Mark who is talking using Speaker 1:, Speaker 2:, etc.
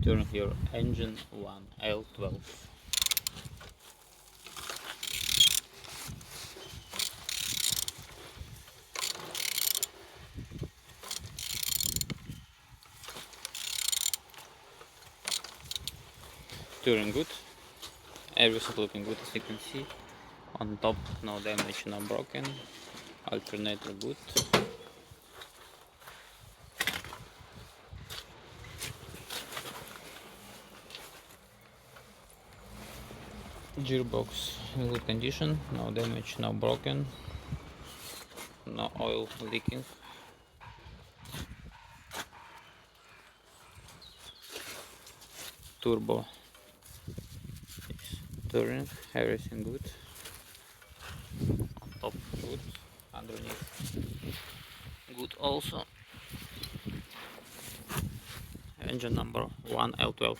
Speaker 1: turn your engine 1L12. Turning good, everything looking good as you can see. On top, no damage, no broken. Alternator good. Gearbox in good condition, no damage, no broken, no oil leaking. Turbo is turning, everything good. On top good, underneath good also. Engine number 1L12.